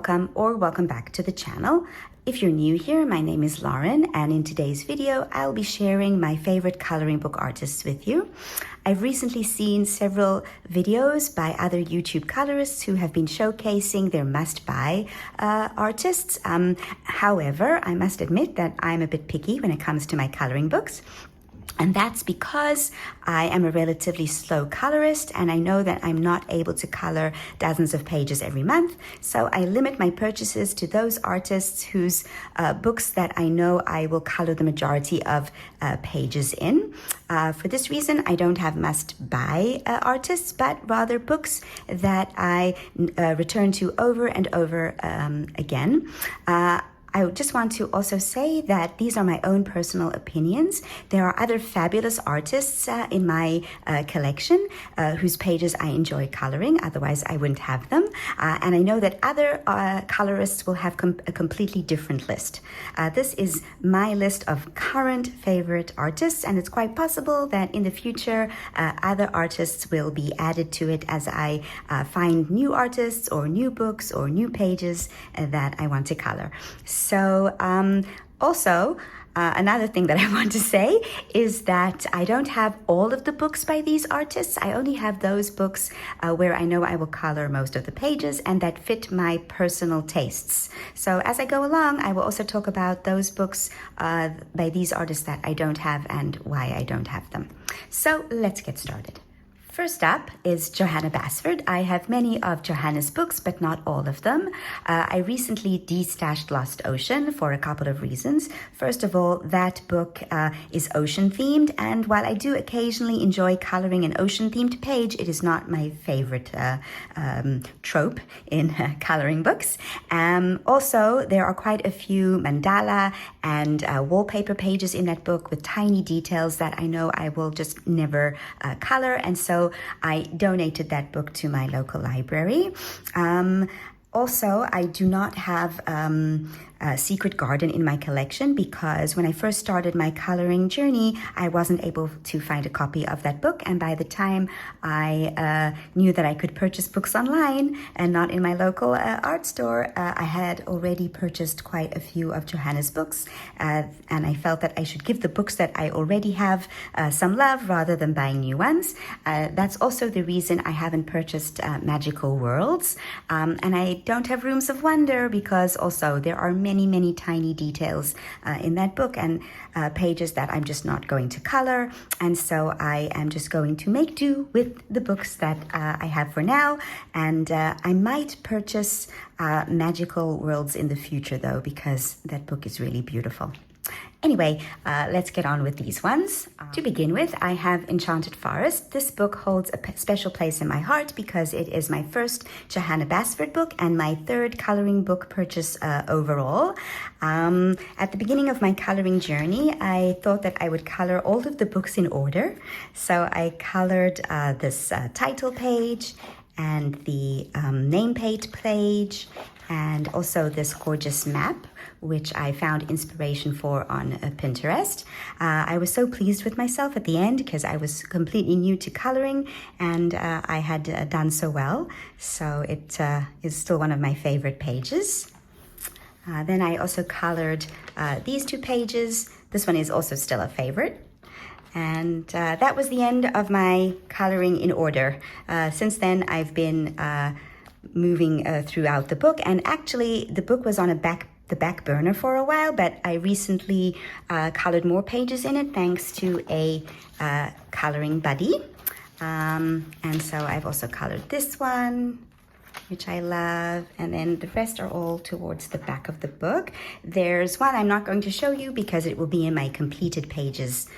welcome or welcome back to the channel. If you're new here, my name is Lauren, and in today's video, I'll be sharing my favorite coloring book artists with you. I've recently seen several videos by other YouTube colorists who have been showcasing their must-buy artists. However, I must admit that I'm a bit picky when it comes to my coloring books. And that's because I am a relatively slow colorist, and I know that I'm not able to color dozens of pages every month. So I limit my purchases to those artists whose books that I know I will color the majority of pages in. For this reason, I don't have must-buy artists, but rather books that I return to over and over again. I just want to also say that these are my own personal opinions. There are other fabulous artists in my collection whose pages I enjoy coloring, otherwise I wouldn't have them. And I know that other colorists will have a completely different list. This is my list of current favorite artists, and it's quite possible that in the future other artists will be added to it as I find new artists or new books or new pages that I want to color. So also, another thing that I want to say is that I don't have all of the books by these artists. I only have those books where I know I will color most of the pages and that fit my personal tastes. So as I go along, I will also talk about those books by these artists that I don't have and why I don't have them. So let's get started. First up is Johanna Basford. I have many of Johanna's books, but not all of them. I recently destashed Lost Ocean for a couple of reasons. First of all, that book is ocean themed, and while I do occasionally enjoy coloring an ocean themed page, it is not my favorite trope in coloring books. Also, there are quite a few mandala and wallpaper pages in that book with tiny details that I know I will just never color, and so I donated that book to my local library. Also, I do not have Secret Garden in my collection because when I first started my coloring journey, I wasn't able to find a copy of that book. And by the time I knew that I could purchase books online and not in my local art store, I had already purchased quite a few of Johanna's books. And I felt that I should give the books that I already have some love rather than buying new ones. That's also the reason I haven't purchased Magical Worlds. And I don't have Rooms of Wonder because also there are many tiny details in that book and pages that I'm just not going to color, and so I am just going to make do with the books that I have for now, and I might purchase Magical Worlds in the future though, because that book is really beautiful. Anyway, let's get on with these ones. To begin with, I have Enchanted Forest. This book holds a special place in my heart because it is my first Johanna Basford book and my third coloring book purchase overall. At the beginning of my coloring journey, I thought that I would color all of the books in order. So I colored this title page and the nameplate page, and also this gorgeous map, which I found inspiration for on Pinterest. I was so pleased with myself at the end because I was completely new to coloring and I had done so well. So it is still one of my favorite pages. Then I also colored these two pages. This one is also still a favorite. And that was the end of my coloring in order. Since then, I've been moving throughout the book, and actually the book was on the back burner for a while, but I recently colored more pages in it thanks to a coloring buddy. And so I've also colored this one, which I love, and then the rest are all towards the back of the book. There's one I'm not going to show you because it will be in my completed pages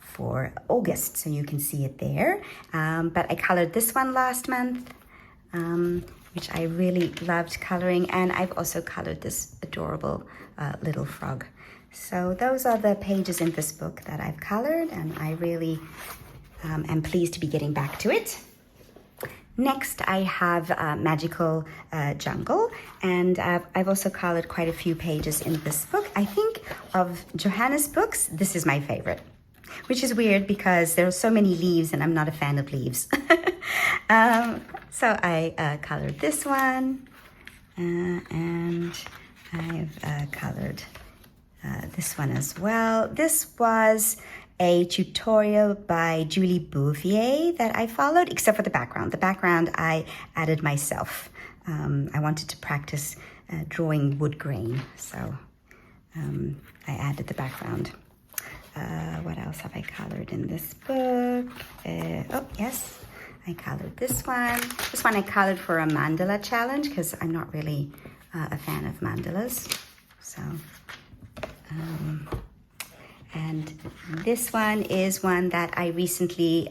for August, so you can see it there. But I colored this one last month, which I really loved coloring, and I've also colored this adorable little frog. So those are the pages in this book that I've colored, and I really am pleased to be getting back to it. Next, I have Magical Jungle, and I've also colored quite a few pages in this book. I think of Johanna's books, this is my favorite, which is weird because there are so many leaves and I'm not a fan of leaves. So I colored this one, And I've colored this one as well. This was a tutorial by Julie Bouvier that I followed, except for the background. The background I added myself. I wanted to practice drawing wood grain, so I added the background. What else have I colored in this book? Oh, yes, I colored this one. This one I colored for a mandala challenge because I'm not really a fan of mandalas. So, and this one is one that I recently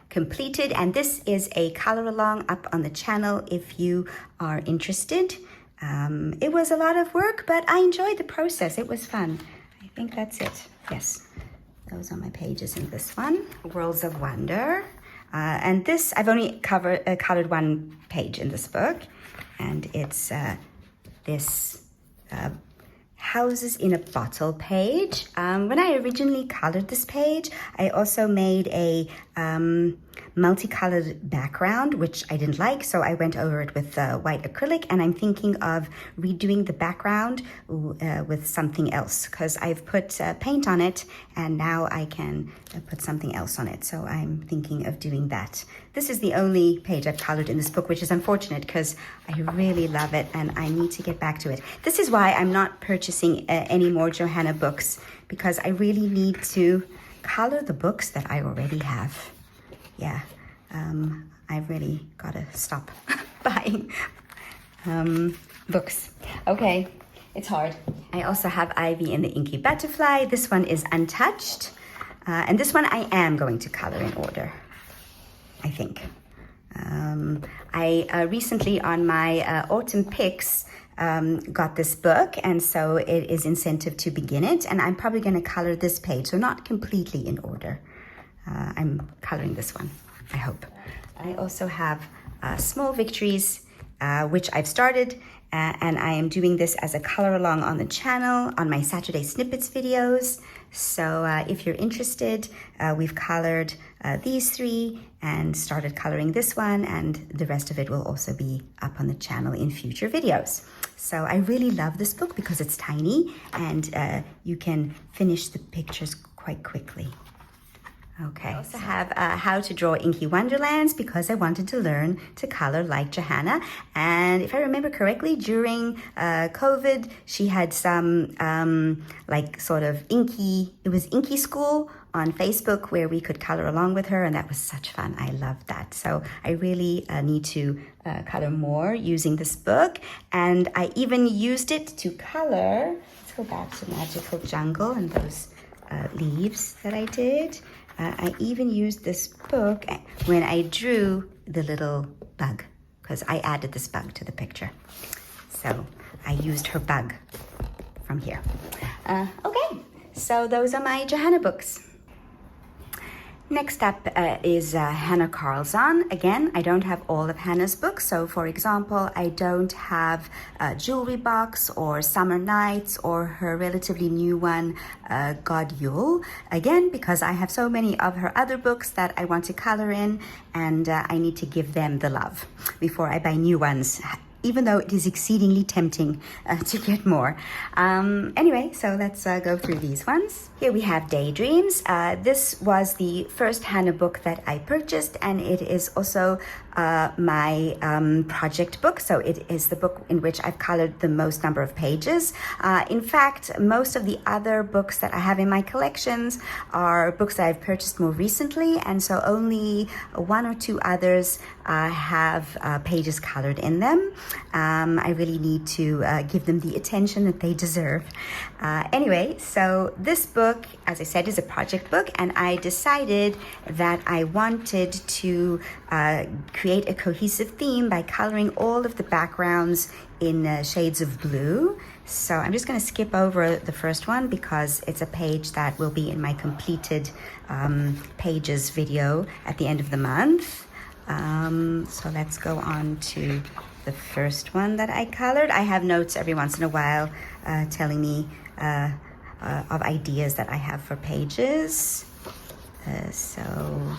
completed, and this is a color along up on the channel if you are interested. It was a lot of work, but I enjoyed the process. It was fun. I think that's it. Yes, those are my pages in this one. Worlds of Wonder. And this, I've only colored one page in this book, and it's this houses in a bottle page. When I originally colored this page, I also made a multicolored background, which I didn't like, so I went over it with white acrylic, and I'm thinking of redoing the background with something else because I've put paint on it and now I can put something else on it, so I'm thinking of doing that. This is the only page I've colored in this book, which is unfortunate because I really love it and I need to get back to it. This is why I'm not purchasing any more Johanna books, because I really need to color the books that I already have. Yeah, I've really got to stop buying books. Okay, it's hard. I also have Ivy and the Inky Butterfly. This one is untouched. And this one I am going to color in order, I think. I recently on my autumn picks got this book, and so it is incentive to begin it, and I'm probably going to color this page, so not completely in order. I'm coloring this one, I hope. I also have Small Victories, which I've started, and I am doing this as a color along on the channel on my Saturday Snippets videos. So if you're interested, we've colored these three and started coloring this one, and the rest of it will also be up on the channel in future videos. So I really love this book because it's tiny and you can finish the pictures quite quickly. Okay, I also have How to Draw Inky Wonderlands because I wanted to learn to color like Johanna. And if I remember correctly, during COVID, she had some like sort of inky, it was Inky School on Facebook where we could color along with her, and that was such fun. I loved that. So I really need to color more using this book. And I even used it to color, let's go back to Magical Jungle and those leaves that I did. I even used this book when I drew the little bug, because I added this bug to the picture. So I used her bug from here. Okay, so those are my Johanna books. Next up is Hanna Karlzon. Again, I don't have all of Hanna's books. So for example, I don't have Jewelry Box or Summer Nights or her relatively new one, God Yule. Again, because I have so many of her other books that I want to color in, and I need to give them the love before I buy new ones, even though it is exceedingly tempting to get more. Anyway, so let's go through these ones. Here we have Daydreams. This was the first Hanna book that I purchased, and it is also my project book. So it is the book in which I've colored the most number of pages. In fact, most of the other books that I have in my collections are books that I've purchased more recently, and so only one or two others have pages colored in them. I really need to give them the attention that they deserve. Anyway, so this book, as I said, is a project book, and I decided that I wanted to create a cohesive theme by coloring all of the backgrounds in shades of blue. So I'm just going to skip over the first one because it's a page that will be in my completed pages video at the end of the month. So let's go on to the first one that I colored. I have notes every once in a while telling me of ideas that I have for pages. So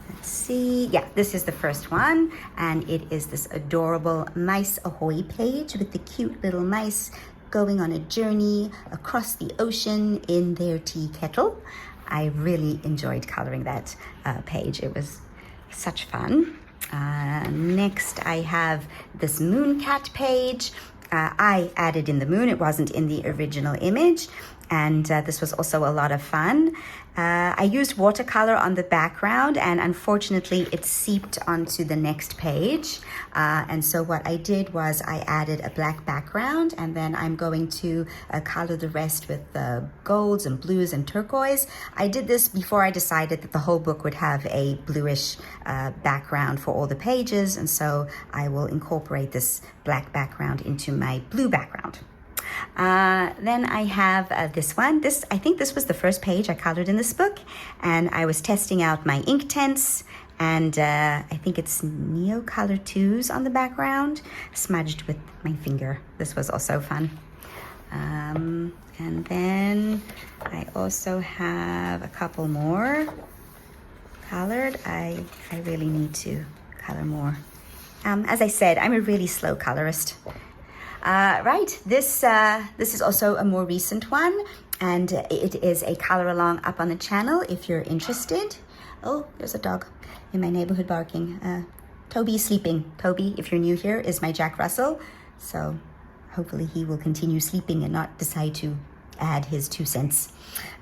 Let's see. Yeah, this is the first one, and it is this adorable Mice Ahoy page with the cute little mice going on a journey across the ocean in their tea kettle. I really enjoyed coloring that page. It was such fun. Next, I have this moon cat page. I added in the moon. It wasn't in the original image. And this was also a lot of fun. I used watercolor on the background, and unfortunately it seeped onto the next page. And so what I did was I added a black background, and then I'm going to color the rest with golds and blues and turquoise. I did this before I decided that the whole book would have a bluish background for all the pages, and so I will incorporate this black background into my blue background. Then I have this one. I think this was the first page I colored in this book, and I was testing out my ink tints, and I think it's Neocolor 2s on the background, smudged with my finger. This was also fun. And then I also have a couple more colored. I really need to color more. As I said, I'm a really slow colorist. Right, this is also a more recent one, and it is a color along up on the channel if you're interested. Oh, there's a dog in my neighborhood barking. Toby's sleeping. Toby, if you're new here, is my Jack Russell, so hopefully he will continue sleeping and not decide to add his 2 cents.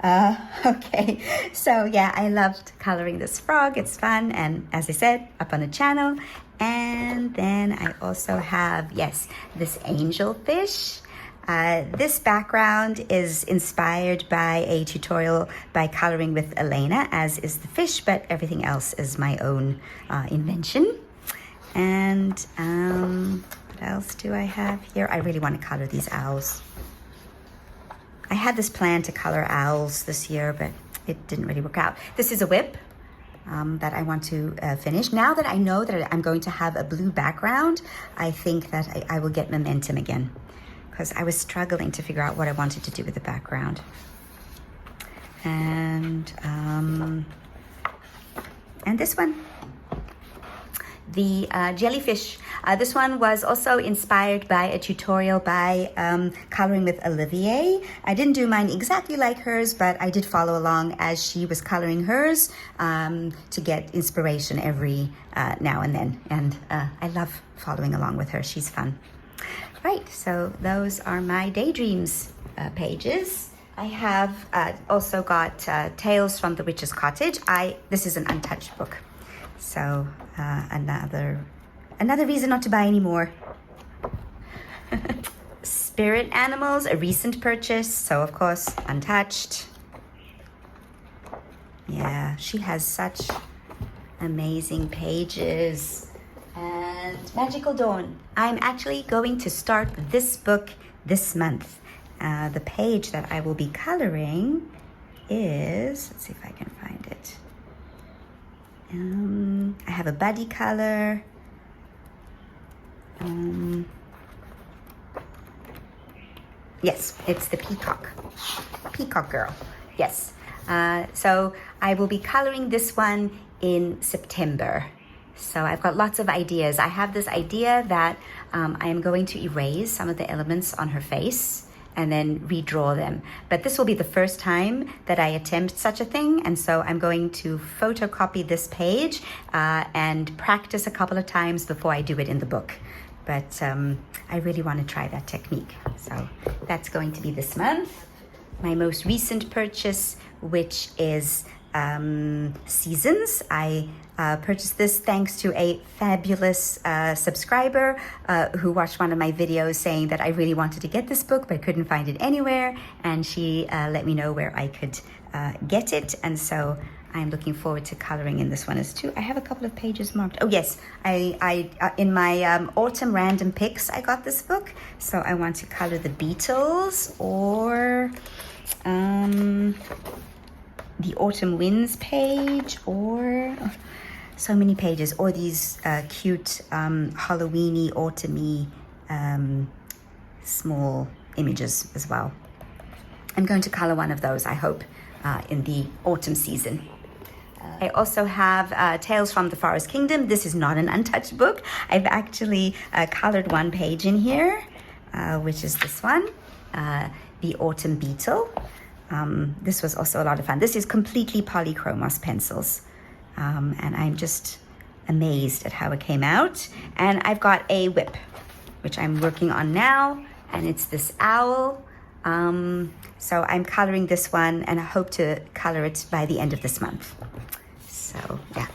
Okay, so yeah, I loved coloring this frog. It's fun, and as I said, up on the channel. And then I also have, yes, this angelfish. This background is inspired by a tutorial by Coloring with Elena, as is the fish, but everything else is my own invention. And what else do I have here? I really want to color these owls. I had this plan to color owls this year, but it didn't really work out. This is a whip that I want to finish. Now that I know that I'm going to have a blue background, I think that I will get momentum again, because I was struggling to figure out what I wanted to do with the background. And this one, the jellyfish. This one was also inspired by a tutorial by Coloring with Olivier. I didn't do mine exactly like hers, but I did follow along as she was coloring hers to get inspiration every now and then. And I love following along with her. She's fun. Right, so those are my Daydreams pages. I have also got Tales from the Witch's Cottage. This is an untouched book, so another reason not to buy anymore. Spirit Animals, a recent purchase, so of course untouched. Yeah, she has such amazing pages. And Magical Dawn. I'm actually going to start this book this month. The page that I will be coloring is, let's see if I can find it. I have a buddy color. Yes, it's the Peacock Girl. Yes. So I will be coloring this one in September. So I've got lots of ideas. I have this idea that I am going to erase some of the elements on her face and then redraw them. But this will be the first time that I attempt such a thing, and so I'm going to photocopy this page and practice a couple of times before I do it in the book. But I really want to try that technique. So that's going to be this month. My most recent purchase, which is Seasons. I purchased this thanks to a fabulous subscriber who watched one of my videos saying that I really wanted to get this book but couldn't find it anywhere, and she let me know where I could get it, and so I'm looking forward to coloring in this one as too. I have a couple of pages marked. Oh yes, I in my autumn random picks I got this book, so I want to color the Beatles or the Autumn Winds page, or so many pages, or these cute Halloweeny, autumny small images as well. I'm going to color one of those, I hope, in the autumn season. I also have Tales from the Forest Kingdom. This is not an untouched book. I've actually colored one page in here, which is this one, The Autumn Beetle. This was also a lot of fun. This is completely polychromos pencils, and I'm just amazed at how it came out. And I've got a whip, which I'm working on now, and it's this owl. So I'm coloring this one, and I hope to color it by the end of this month. So yeah.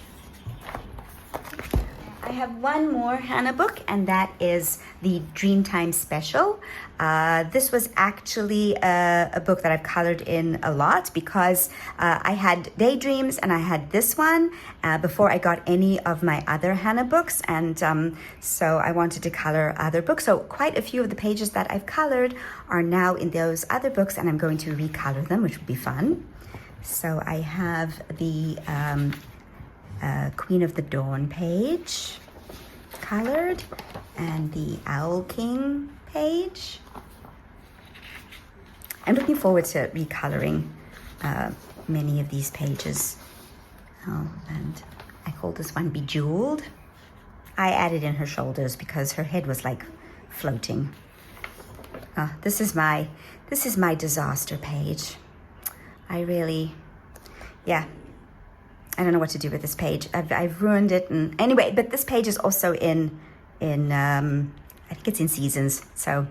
I have one more Hanna book, and that is the Dreamtime Special. This was actually a book that I've colored in a lot because I had Daydreams and I had this one before I got any of my other Hanna books, and so I wanted to color other books. So quite a few of the pages that I've colored are now in those other books, and I'm going to recolor them, which will be fun. So I have the Queen of the Dawn page colored, and the Owl King page. I'm looking forward to recoloring many of these pages. Oh, and I call this one Bejeweled. I added in her shoulders because her head was like floating. This is my disaster page. I don't know what to do with this page. I've ruined it, and anyway, but this page is also in I think it's in Seasons. So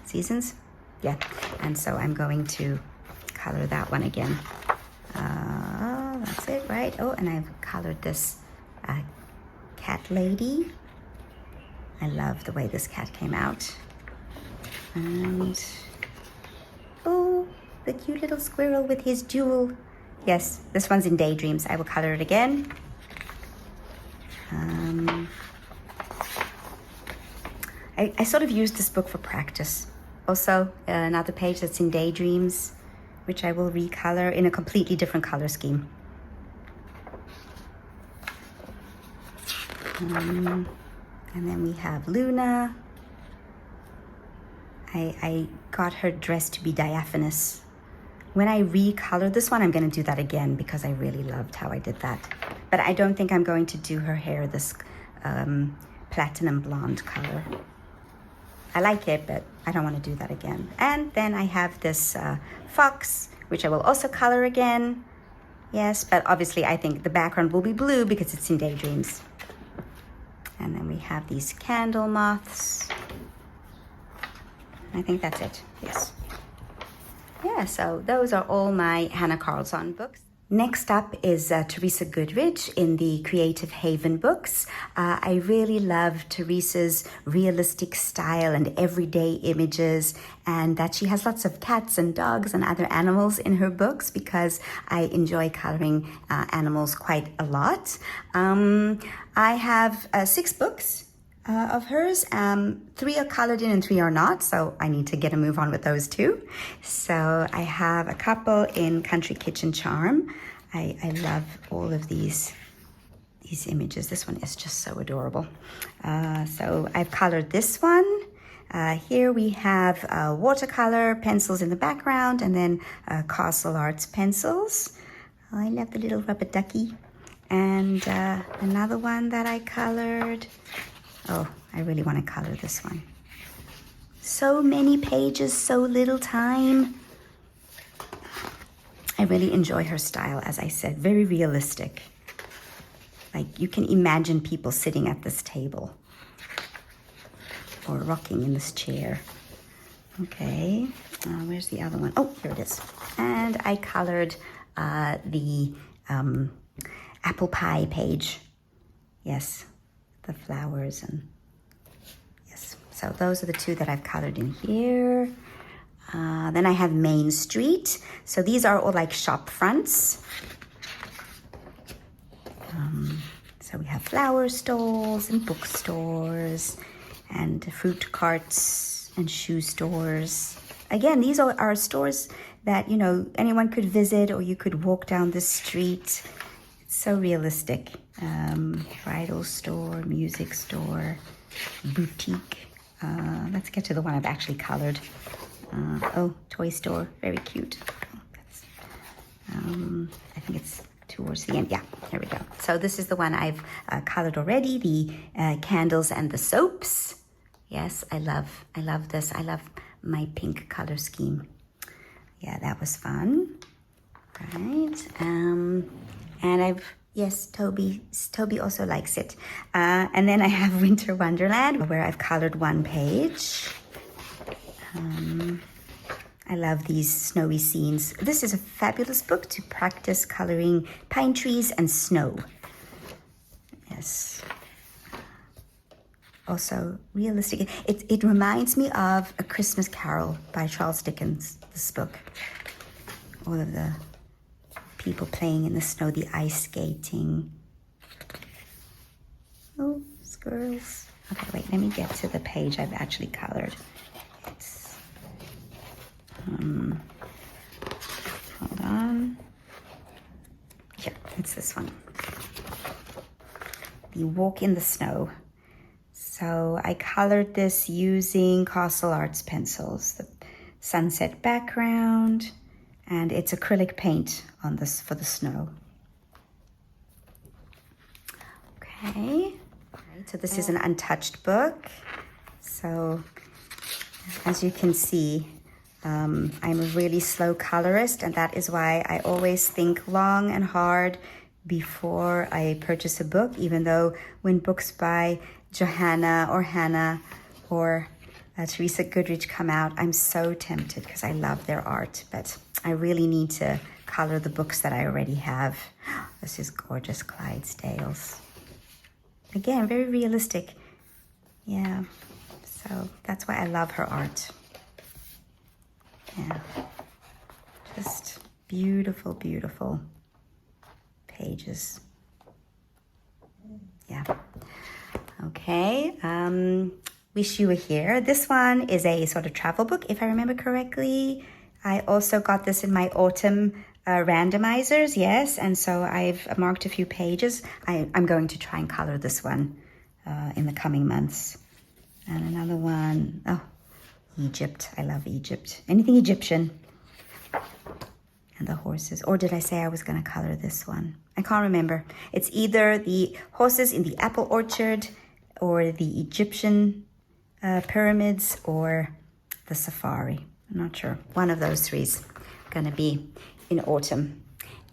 Seasons, yeah. And so I'm going to color that one again. That's it, right? Oh, and I've colored this cat lady. I love the way this cat came out. And oh, the cute little squirrel with his jewel. Yes, this one's in Daydreams. I will color it again. I sort of used this book for practice. Also, another page that's in Daydreams, which I will recolor in a completely different color scheme. And then we have Luna. I got her dress to be diaphanous. When I recolor this one, I'm going to do that again because I really loved how I did that. But I don't think I'm going to do her hair this platinum blonde color. I like it, but I don't want to do that again. And then I have this fox, which I will also color again. Yes, but obviously I think the background will be blue because it's in Daydreams. And then we have these candle moths. I think that's it, yes. Yeah, so those are all my Hanna Karlzon books. Next up is Teresa Goodridge in the Creative Haven books. I really love Teresa's realistic style and everyday images, and that she has lots of cats and dogs and other animals in her books because I enjoy coloring animals quite a lot. I have 6 books of hers. 3 are colored in and 3 are not, so I need to get a move on with those too. So I have a couple in Country Kitchen Charm. I love all of these images. This one is just so adorable. So I've colored this one. Here we have watercolor pencils in the background, and then Castle Arts pencils. I love the little rubber ducky. And another one that I colored. Oh, I really want to color this one. So many pages, so little time. I really enjoy her style, as I said, very realistic. Like you can imagine people sitting at this table or rocking in this chair. Okay, where's the other one? Oh, here it is. And I colored the apple pie page. Yes. The flowers, and yes, so those are the 2 that I've colored in here. Then I have Main Street. So these are all like shop fronts. So we have flower stalls and bookstores and fruit carts and shoe stores. Again, these are stores that, you know, anyone could visit, or you could walk down the street. It's so realistic. Bridal store, music store, boutique. Let's get to the one I've actually colored. Oh, toy store, very cute. I think it's towards the end. Yeah, here we go. So this is the one I've colored already, the candles and the soaps. Yes, I love this. I love my pink color scheme. Yeah, that was fun. Right. And yes, Toby also likes it. And then I have Winter Wonderland, where I've colored one page. I love these snowy scenes. This is a fabulous book to practice coloring pine trees and snow. Yes. Also realistic. It reminds me of A Christmas Carol by Charles Dickens, this book. All of the people playing in the snow, the ice skating. Oh, squirrels. Okay, wait, let me get to the page I've actually colored. It's, hold on. Yeah, it's this one. The Walk in the Snow. So I colored this using Castle Arts pencils, the sunset background, and it's acrylic paint on this for the snow. Okay, so this is an untouched book. So as you can see, I'm a really slow colorist, and that is why I always think long and hard before I purchase a book, even though when books by Johanna or Hanna or Teresa Goodridge come out, I'm so tempted because I love their art, but I really need to color the books that I already have. This is gorgeous, Clydesdales. Again, very realistic. Yeah, so that's why I love her art. Yeah, just beautiful, beautiful pages. Yeah. Okay, Wish You Were Here. This one is a sort of travel book, if I remember correctly. I also got this in my autumn randomizers, yes, and so I've marked a few pages. I'm going to try and color this one in the coming months. And another one, oh, Egypt. I love Egypt. Anything Egyptian. And the horses. Or did I say I was going to color this one? I can't remember. It's either the horses in the apple orchard or the Egyptian pyramids or the safari. I'm not sure. One of those three is going to be in autumn.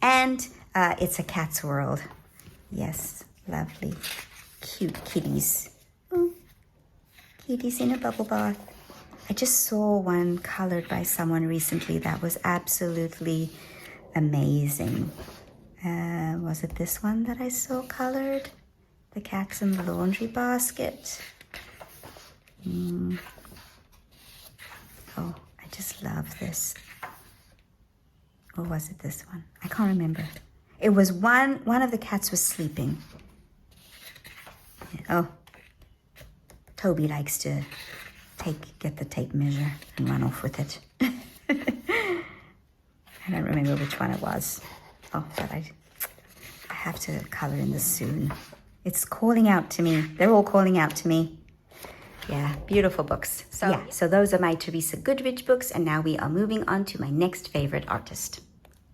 And it's a cat's world. Yes, lovely. Cute kitties. Oh, kitties in a bubble bath. I just saw one colored by someone recently that was absolutely amazing. Was it this one that I saw colored? The cats in the laundry basket. Oh, I just love this. Or was it this one? I can't remember. It was one of the cats was sleeping. Oh, Toby likes to get the tape measure and run off with it. I don't remember which one it was. Oh, but I have to color in this soon. It's calling out to me. They're all calling out to me. Yeah, beautiful books. So those are my Teresa Goodridge books, and now we are moving on to my next favorite artist.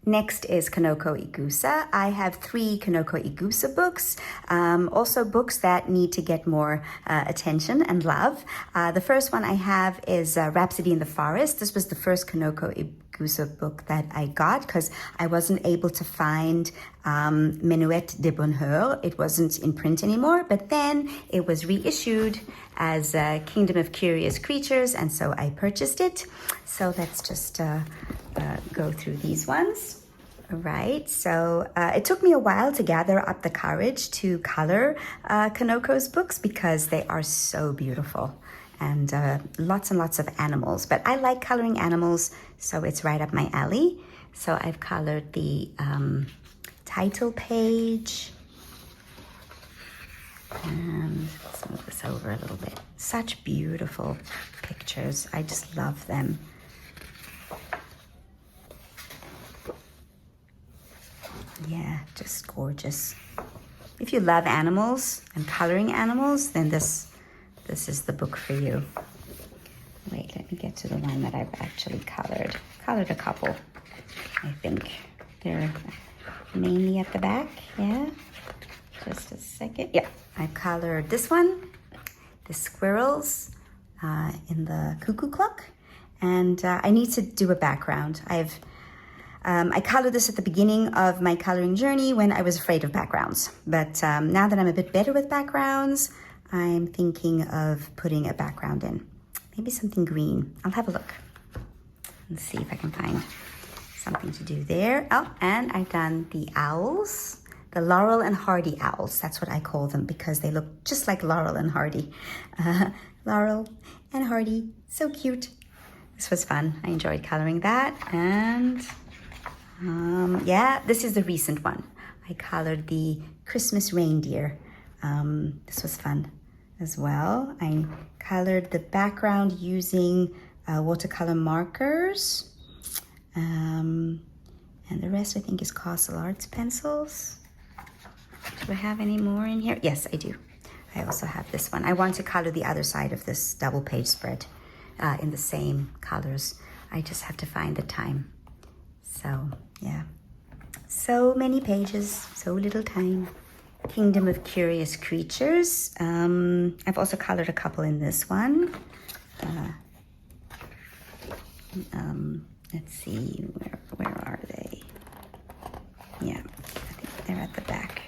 Next is Kanoko Egusa. I have 3 Kanoko Egusa books, also books that need to get more attention and love. The first one I have is Rhapsody in the Forest. This was the first Kanoko Egusa book that I got because I wasn't able to find Menuet de Bonheur. It wasn't in print anymore, but then it was reissued as Kingdom of Curious Creatures, and so I purchased it. So let's just go through these ones. All right, so it took me a while to gather up the courage to color Kanoko's books because they are so beautiful and lots of animals. But I like coloring animals, so it's right up my alley. So I've colored the title page. And let's move this over a little bit. Such beautiful pictures. I just love them. Yeah, just gorgeous. If you love animals and coloring animals, then this is the book for you. Wait, let me get to the one that I've actually colored. Colored a couple, I think. They're mainly at the back, yeah. Just a second. Yeah, I colored this one, the squirrels in the cuckoo clock. And I need to do a background. I colored this at the beginning of my coloring journey when I was afraid of backgrounds. But now that I'm a bit better with backgrounds, I'm thinking of putting a background in. Maybe something green. I'll have a look and see if I can find something to do there. Oh, and I've done the owls, the Laurel and Hardy owls. That's what I call them because they look just like Laurel and Hardy. Laurel and Hardy, so cute. This was fun. I enjoyed coloring that. And yeah, this is the recent one. I colored the Christmas reindeer. This was fun as well. I colored the background using watercolor markers. And the rest I think is Castle Arts pencils. Do I have any more in here? Yes, I do. I also have this one. I want to color the other side of this double page spread in the same colors. I just have to find the time. So, yeah. So many pages, so little time. Kingdom of Curious Creatures. I've also colored a couple in this one. Let's see, where are they? Yeah, I think they're at the back.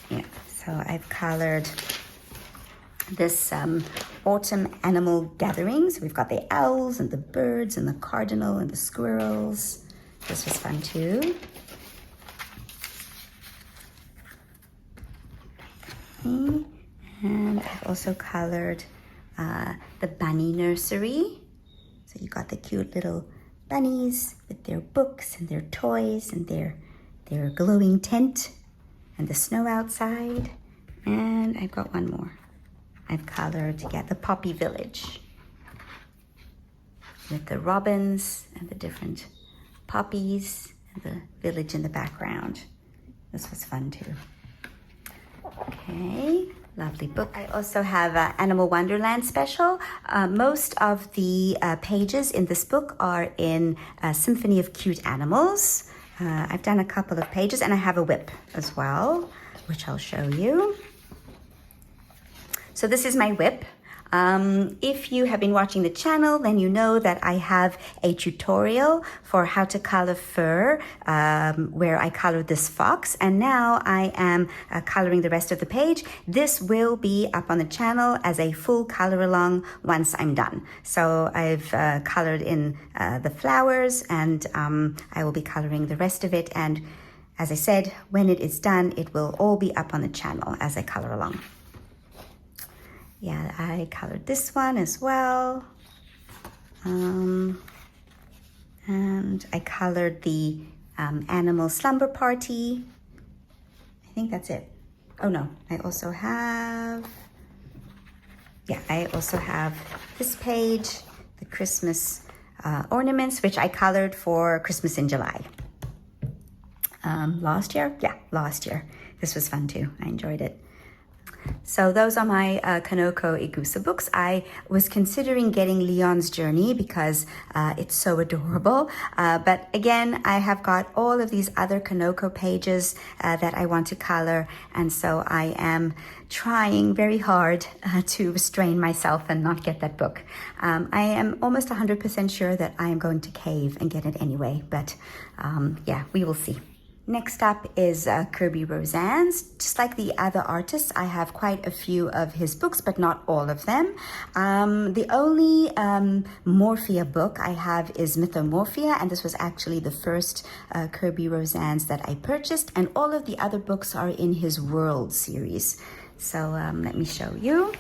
Yeah, so I've colored this autumn animal gatherings. We've got the owls and the birds and the cardinal and the squirrels. This was fun too. Okay. And I've also colored the bunny nursery. So you got the cute little bunnies with their books and their toys and their glowing tent and the snow outside. And I've got one more. I've colored, yeah, the Poppy Village with the robins and the different poppies and the village in the background. This was fun too. Okay, lovely book. I also have Animal Wonderland Special. Most of the pages in this book are in Symphony of Cute Animals. I've done a couple of pages and I have a whip as well, which I'll show you. So this is my whip. If you have been watching the channel, then you know that I have a tutorial for how to color fur, where I colored this fox, and now I am coloring the rest of the page. This will be up on the channel as a full color along once I'm done. So I've colored in the flowers, and I will be coloring the rest of it. And as I said, when it is done, it will all be up on the channel as I color along. Yeah, I colored this one as well. And I colored the animal slumber party. I think that's it. Oh no, I also have this page, the Christmas ornaments, which I colored for Christmas in July. Last year? Yeah, last year. This was fun too. I enjoyed it. So those are my Kanoko Egusa books. I was considering getting Leon's Journey because it's so adorable. But again, I have got all of these other Kanoko pages that I want to color. And so I am trying very hard to restrain myself and not get that book. I am almost 100% sure that I am going to cave and get it anyway. But yeah, we will see. Next up is Kerby Rosanes. Just like the other artists, I have quite a few of his books, but not all of them. The only Morphia book I have is Mythomorphia, and this was actually the first Kerby Rosanes that I purchased, and all of the other books are in his World series. So let me show you.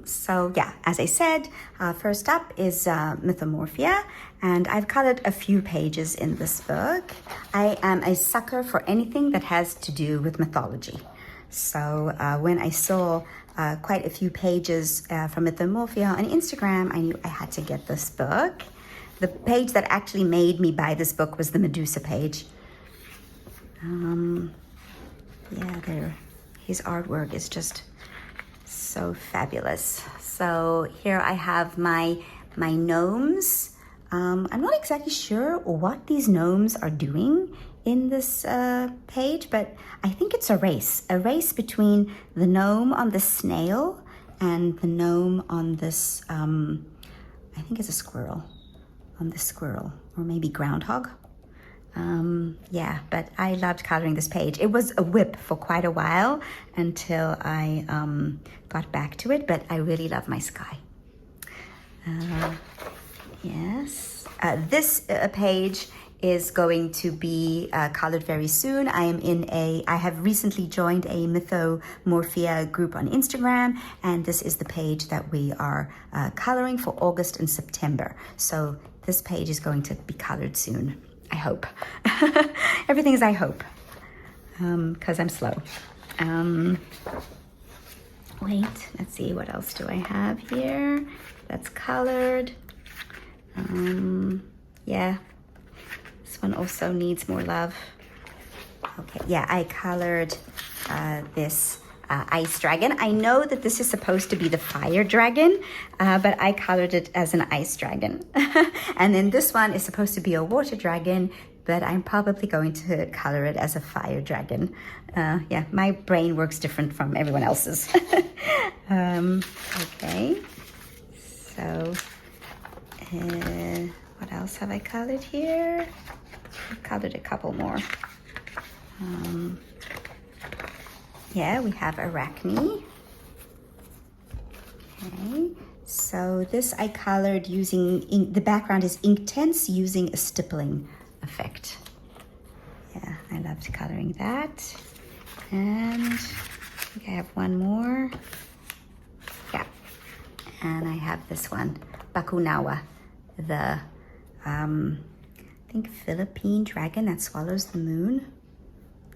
So yeah, as I said, first up is Mythomorphia, and I've colored a few pages in this book. I am a sucker for anything that has to do with mythology. So when I saw quite a few pages from Mythomorphia on Instagram, I knew I had to get this book. The page that actually made me buy this book was the Medusa page. Yeah, there, his artwork is just so fabulous. So here I have my gnomes I'm not exactly sure what these gnomes are doing in this page, but I think it's a race between the gnome on the snail and the gnome on this, I think it's a squirrel, on the squirrel, or maybe groundhog. Yeah, but I loved coloring this page. It was a whip for quite a while until I got back to it, but I really love my sky. Yes, this page is going to be colored very soon. I have recently joined a Mythomorphia group on Instagram, and this is the page that we are coloring for August and September. So this page is going to be colored soon, I hope. Everything is I hope, because I'm slow. Wait, let's see, what else do I have here that's colored? Yeah. This one also needs more love. Okay, yeah, I colored this ice dragon. I know that this is supposed to be the fire dragon, but I colored it as an ice dragon. And then this one is supposed to be a water dragon, but I'm probably going to color it as a fire dragon. Yeah, my brain works different from everyone else's. Okay, so what else have I colored here? I've colored a couple more. Yeah, we have Arachne. Okay, so this I colored using, the background is Inktense using a stippling effect. Yeah, I loved coloring that. And I think I have one more. Yeah, and I have this one, Bakunawa, the I think Philippine dragon that swallows the moon.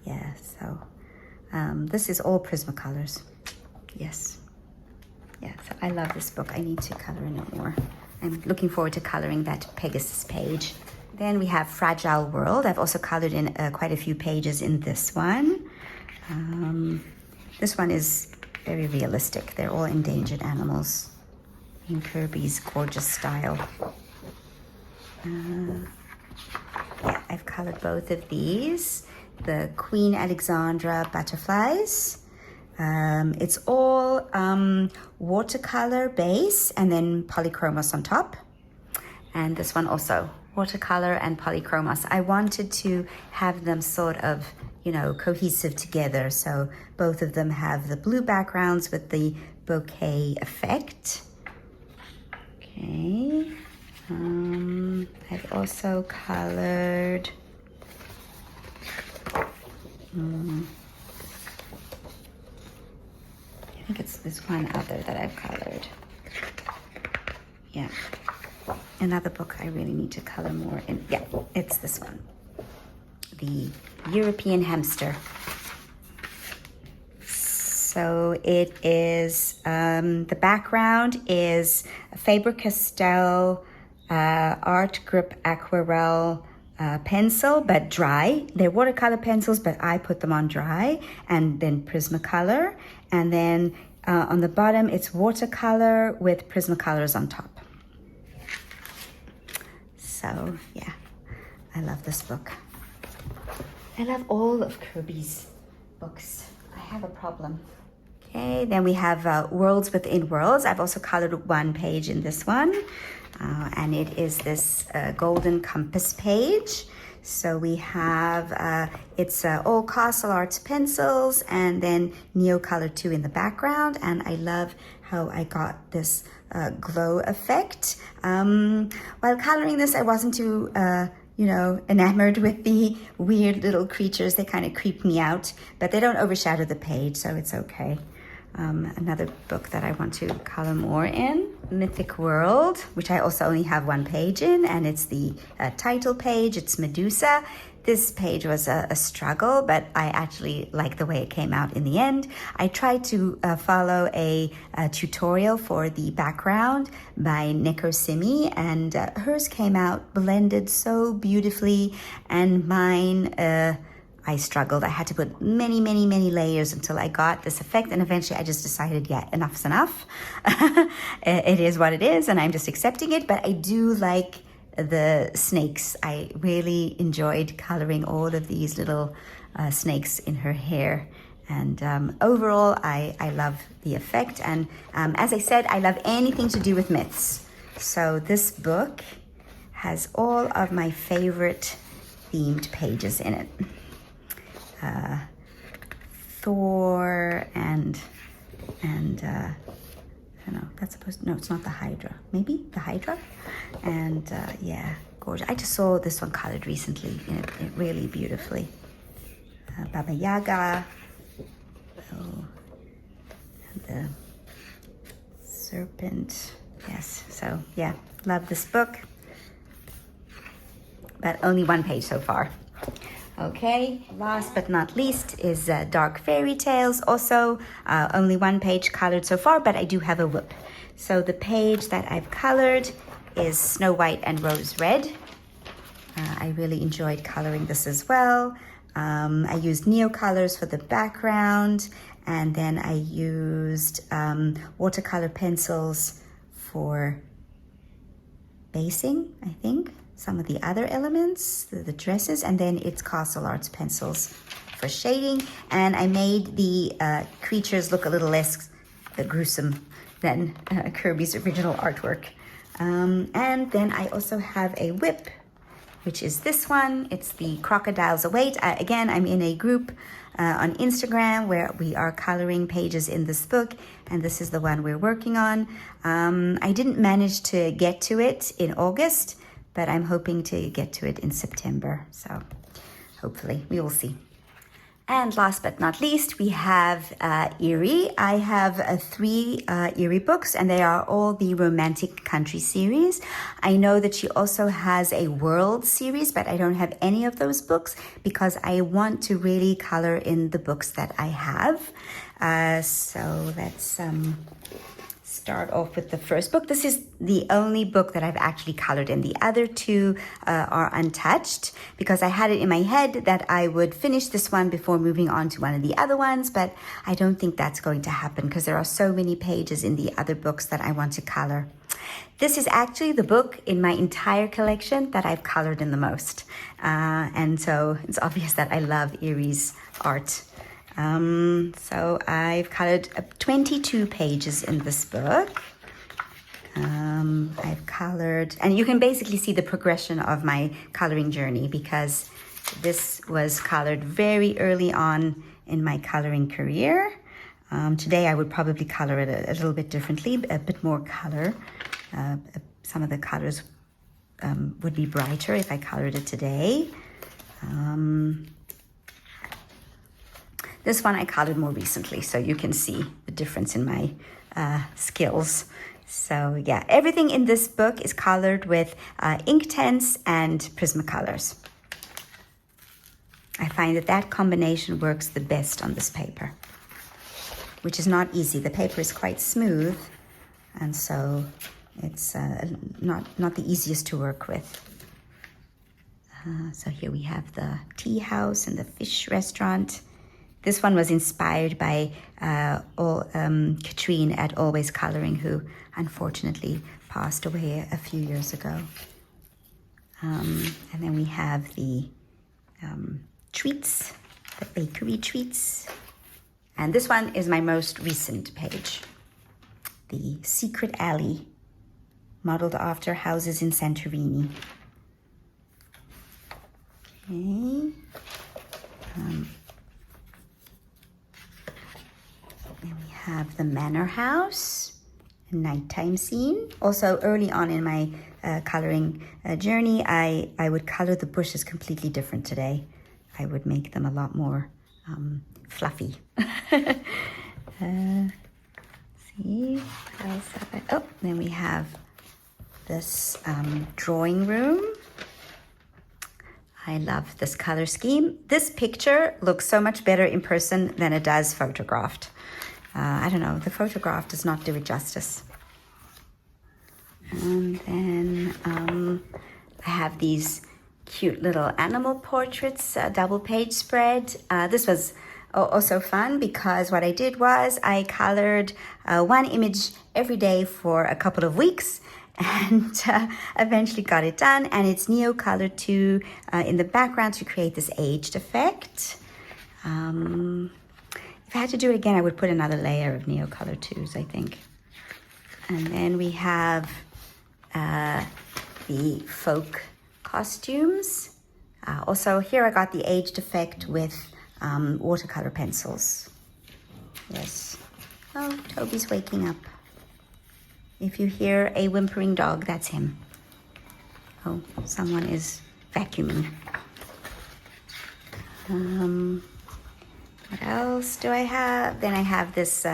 Yeah, so this is all Prismacolors. Yes. Yeah, so I love this book. I need to color in it more. I'm looking forward to coloring that Pegasus page. Then we have Fragile World. I've also colored in quite a few pages in this one. This one is very realistic. They're all endangered animals in Kerby's gorgeous style. Yeah, I've colored both of these. The Queen Alexandra butterflies. It's all watercolor base and then polychromos on top. And this one also, watercolor and polychromos. I wanted to have them sort of, you know, cohesive together. So both of them have the blue backgrounds with the bouquet effect. Okay. I've also colored I think it's this one other that I've colored. Yeah. Another book I really need to color more in. Yeah, it's this one. The European Hamster. So it is, the background is a Faber-Castell Art Grip Aquarelle pencil, but dry. They're watercolor pencils, but I put them on dry, and then Prismacolor. And then on the bottom, it's watercolor with Prismacolors on top. So yeah, I love this book. I love all of Kerby's books. I have a problem. Okay, then we have Worlds Within Worlds. I've also colored one page in this one. And it is this golden compass page. So we have, it's all Castle Arts pencils and then Neocolor 2 in the background. And I love how I got this glow effect. While coloring this, I wasn't too, you know, enamored with the weird little creatures. They kind of creep me out, but they don't overshadow the page, so it's okay. Another book that I want to color more in, Mythic World, which I also only have one page in, and it's the title page. It's Medusa. This page was a struggle, but I actually like the way it came out in the end. I tried to follow a tutorial for the background by Neko Simi, and hers came out blended so beautifully, and mine I struggled. I had to put many, many, many layers until I got this effect. And eventually I just decided, yeah, enough's enough. It is what it is, and I'm just accepting it. But I do like the snakes. I really enjoyed coloring all of these little snakes in her hair. And overall, I love the effect. And as I said, I love anything to do with myths. So this book has all of my favorite themed pages in it. Thor and I don't know, that's supposed to, no, it's not the Hydra. Maybe the Hydra? And yeah, gorgeous. I just saw this one colored recently, it really beautifully. Baba Yaga. Oh, and the serpent. Yes, so yeah, love this book. But only one page so far. Okay, last but not least is Dark Fairy Tales. Also, only one page colored so far, but I do have a whip. So the page that I've colored is Snow White and Rose Red. I really enjoyed coloring this as well. I used Neo colors for the background, and then I used watercolor pencils for basing, I think. Some of the other elements, the dresses, and then it's Castle Arts pencils for shading. And I made the creatures look a little less gruesome than Kerby's original artwork. And then I also have a whip, which is this one. It's the Crocodiles Await. Again, I'm in a group on Instagram where we are coloring pages in this book, and this is the one we're working on. I didn't manage to get to it in August, but I'm hoping to get to it in September. So hopefully we will see. And last but not least, we have Eriy. I have 3 Eriy books, and they are all the Romantic Country series. I know that she also has a World series, but I don't have any of those books because I want to really color in the books that I have. So let's start off with the first book. This is the only book that I've actually colored in. The other 2 are untouched because I had it in my head that I would finish this one before moving on to one of the other ones, but I don't think that's going to happen because there are so many pages in the other books that I want to color. This is actually the book in my entire collection that I've colored in the most. And so it's obvious that I love Eriy's art. So I've colored 22 pages in this book. I've colored, and you can basically see the progression of my coloring journey because this was colored very early on in my coloring career. Today I would probably color it a little bit differently, a bit more color. Some of the colors would be brighter if I colored it today. This one I colored more recently, so you can see the difference in my skills. So yeah, everything in this book is colored with Inktense and Prismacolors. I find that combination works the best on this paper, which is not easy. The paper is quite smooth, and so it's not the easiest to work with. So here we have the tea house and the fish restaurant. This one was inspired by Katrine at Always Coloring, who unfortunately passed away a few years ago. And then we have the treats, the bakery treats. And this one is my most recent page. The Secret Alley, modeled after houses in Santorini. Okay. Then we have the manor house, a nighttime scene. Also, early on in my coloring journey, I would color the bushes completely different today. I would make them a lot more fluffy. See, what else have I? Oh, then we have this drawing room. I love this color scheme. This picture looks so much better in person than it does photographed. I don't know, the photograph does not do it justice. And then I have these cute little animal portraits, double page spread. This was also fun because what I did was I colored one image every day for a couple of weeks, and eventually got it done. And it's Neo Color 2 in the background to create this aged effect. If I had to do it again, I would put another layer of Neo Color 2s, I think. And then we have the folk costumes. Also, here I got the aged effect with watercolor pencils. Yes. Oh, Toby's waking up. If you hear a whimpering dog, that's him. Oh, someone is vacuuming. What else do I have? Then I have this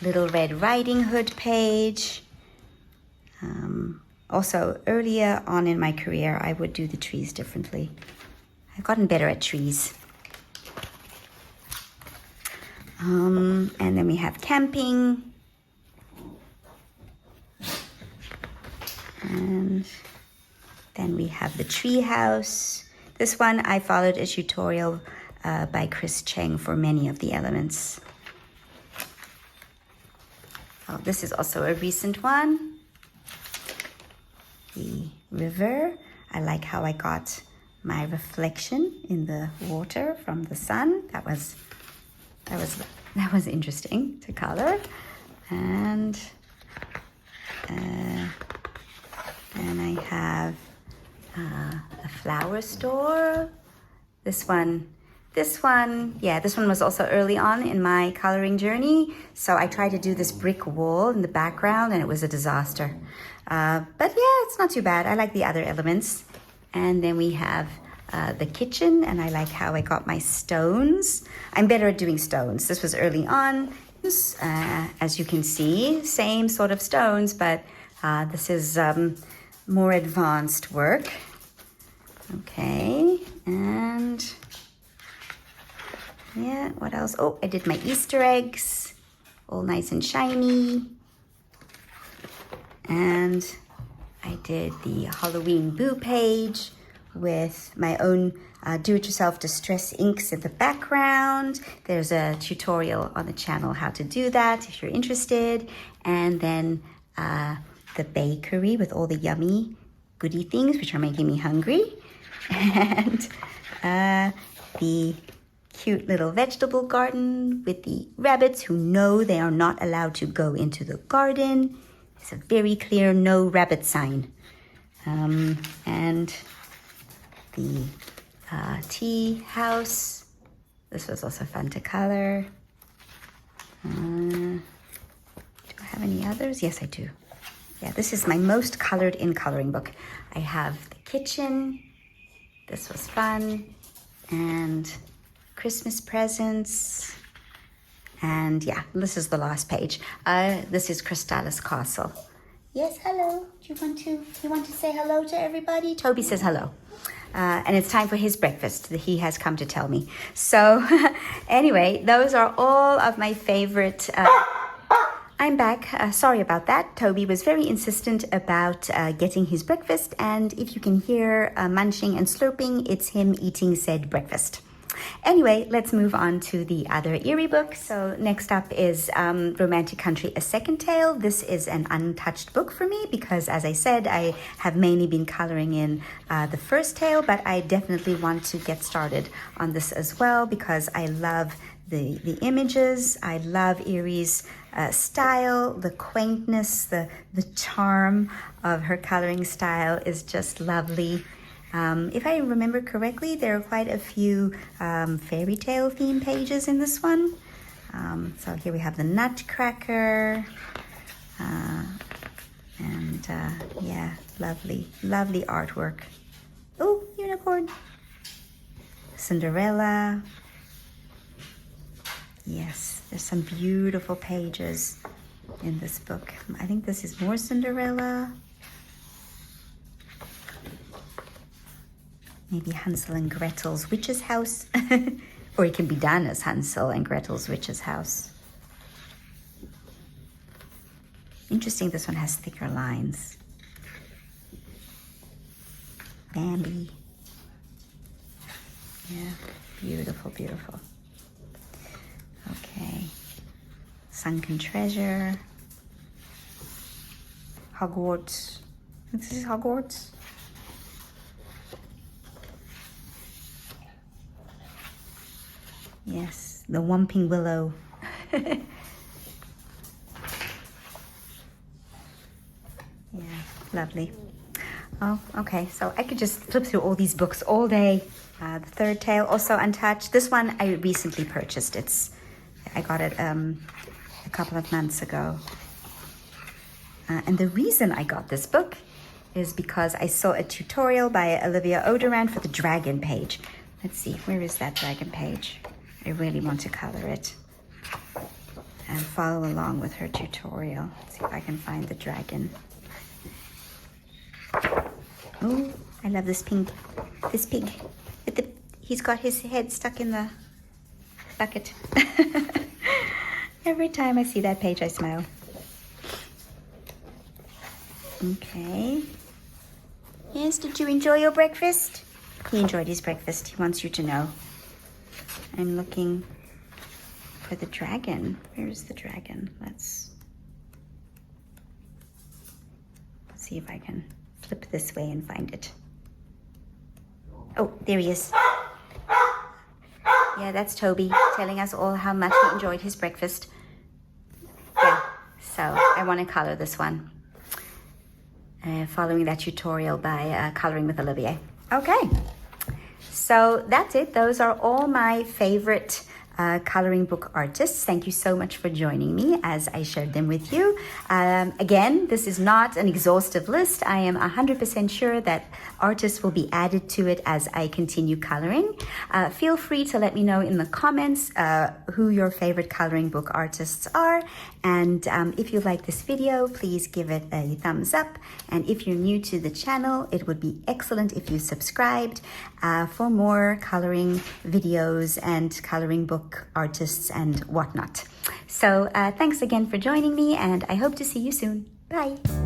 little Red Riding Hood page. Also, earlier on in my career, I would do the trees differently. I've gotten better at trees. And then we have camping. And then we have the tree house. This one, I followed a tutorial by Chris Cheng for many of the elements. Oh, this is also a recent one. The river. I like how I got my reflection in the water from the sun. That was interesting to color. And then I have a flower store. This one, yeah, this one was also early on in my coloring journey. So I tried to do this brick wall in the background and it was a disaster. But yeah, it's not too bad. I like the other elements. And then we have the kitchen, and I like how I got my stones. I'm better at doing stones. This was early on. As you can see, same sort of stones, but this is more advanced work. Okay, and yeah, what else? Oh, I did my Easter eggs, all nice and shiny. And I did the Halloween Boo page with my own do-it-yourself distress inks in the background. There's a tutorial on the channel how to do that if you're interested. And then the bakery with all the yummy goody things, which are making me hungry. And the cute little vegetable garden with the rabbits who know they are not allowed to go into the garden. It's a very clear no rabbit sign. And the tea house. This was also fun to color. Do I have any others? Yes, I do. Yeah, this is my most colored in coloring book. I have the kitchen. This was fun. And Christmas presents. And yeah, this is the last page. This is Crystalis Castle. Yes, hello. Do you want to say hello to everybody? Toby says hello. And it's time for his breakfast. He has come to tell me. So anyway, those are all of my favorite. I'm back. Sorry about that. Toby was very insistent about getting his breakfast. And if you can hear munching and slurping, it's him eating said breakfast. Anyway, let's move on to the other Eriy book. So next up is Romantic Country, A Second Tale. This is an untouched book for me because, as I said, I have mainly been coloring in the first tale, but I definitely want to get started on this as well because I love the images. I love Eriy's style, the quaintness, the charm of her coloring style is just lovely. If I remember correctly, there are quite a few fairy tale theme pages in this one. So here we have the Nutcracker. Yeah, lovely artwork. Oh, unicorn. Cinderella. Yes, there's some beautiful pages in this book. I think this is more Cinderella. Maybe Hansel and Gretel's Witch's House. Or it can be done as Hansel and Gretel's Witch's House. Interesting, this one has thicker lines. Bambi. Yeah, beautiful, beautiful. Okay. Sunken Treasure. Hogwarts. This is Hogwarts. Yes, the Whomping Willow. Yeah, lovely. Oh, okay, so I could just flip through all these books all day. The Third Tale, also untouched. This one I recently purchased. I got it a couple of months ago. And the reason I got this book is because I saw a tutorial by Olivia Oderan for the dragon page. Let's see, where is that dragon page? I really want to color it and follow along with her tutorial. Let's see if I can find the dragon. Oh, I love this pig. He's got his head stuck in the bucket. Every time I see that page, I smile. Okay. Yes, did you enjoy your breakfast? He enjoyed his breakfast. He wants you to know. I'm looking for the dragon. Where is the dragon? Let's see if I can flip this way and find it. Oh, there he is. Yeah, that's Toby telling us all how much he enjoyed his breakfast. Yeah, so I want to color this one. Following that tutorial by Coloring with Olivia. Okay, so that's it. Those are all my favorite coloring book artists. Thank you so much for joining me as I shared them with you. Again, this is not an exhaustive list. I am 100% sure that artists will be added to it as I continue coloring. Feel free to let me know in the comments who your favorite coloring book artists are. And if you like this video, please give it a thumbs up. And if you're new to the channel, it would be excellent if you subscribed for more coloring videos and coloring book artists and whatnot. So thanks again for joining me, and I hope to see you soon. Bye.